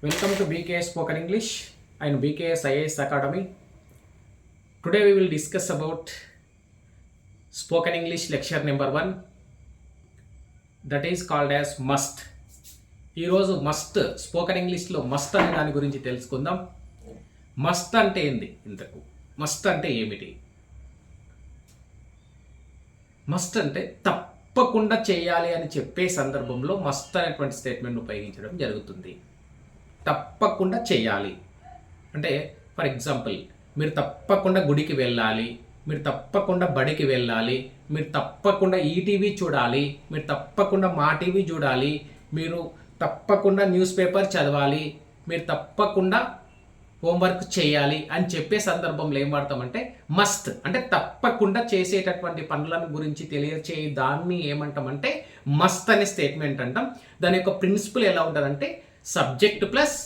Welcome to BKS Spoken English and BKS IAS Academy. Today we will discuss about Spoken English lecture number 1, that is called as must. ఈరోజు must spoken ఇంగ్లీష్లో must అనే దాని గురించి తెలుసుకుందాం. Must అంటే ఏంది? ఇంతకు మస్ట్ అంటే ఏమిటి? మస్ట్ అంటే తప్పకుండా చేయాలి అని చెప్పే సందర్భంలో మస్ట్ అనేటువంటి స్టేట్మెంట్ ఉపయోగించడం జరుగుతుంది. తప్పకుండా చేయాలి అంటే, ఫర్ ఎగ్జాంపుల్, మీరు తప్పకుండా గుడికి వెళ్ళాలి, మీరు తప్పకుండా బడికి వెళ్ళాలి, మీరు తప్పకుండా ఈటీవీ చూడాలి, మీరు తప్పకుండా మా టీవీ చూడాలి, మీరు తప్పకుండా న్యూస్ పేపర్ చదవాలి, మీరు తప్పకుండా హోంవర్క్ చేయాలి అని చెప్పే సందర్భంలో ఏం వాడతామంటే మస్ట్. అంటే తప్పకుండా చేసేటటువంటి పనులను గురించి తెలియచేయ దాన్ని ఏమంటామంటే మస్ట్ అనే స్టేట్మెంట్ అంటాం. దాని యొక్క ప్రిన్సిపల్ ఎలా ఉంటుందంటే subject plus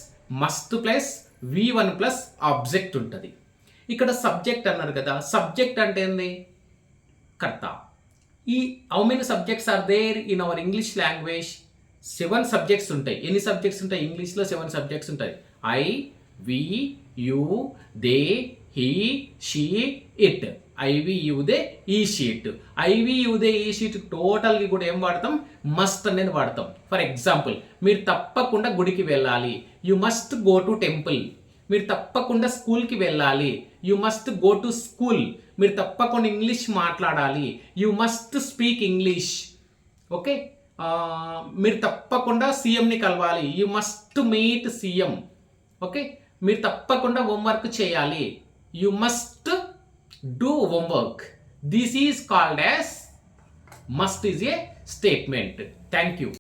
must plus V1 plus object ఉంటుంది. ఇక్కడ సబ్జెక్ట్ అన్నారు కదా, సబ్జెక్ట్ అంటే ఏంది? కర్త. ఈ how many subjects are there in our English language? 7 subjects ఉంటాయి. ఎన్ని సబ్జెక్ట్స్ ఉంటాయి? ఇంగ్లీష్లో 7 సబ్జెక్ట్స్ ఉంటాయి. I, we, you, they, he, she, it. I we you they he she it. IV you they he sheet టోటల్కి కూడా ఏం వాడతాం? మస్ట్ అనేది వాడతాం. ఫర్ ఎగ్జాంపుల్, మీరు తప్పకుండా గుడికి వెళ్ళాలి, you must go to temple. మీరు తప్పకుండా స్కూల్కి వెళ్ళాలి, you must go to school. మీరు తప్పకుండా ఇంగ్లీష్ మాట్లాడాలి, you must speak English. Okay, మీరు తప్పకుండా సీఎంని కలవాలి, you must meet CM. Okay, మీరు తప్పకుండా హోంవర్క్ చేయాలి, you must do homework. This is called as must is a statement. Thank you.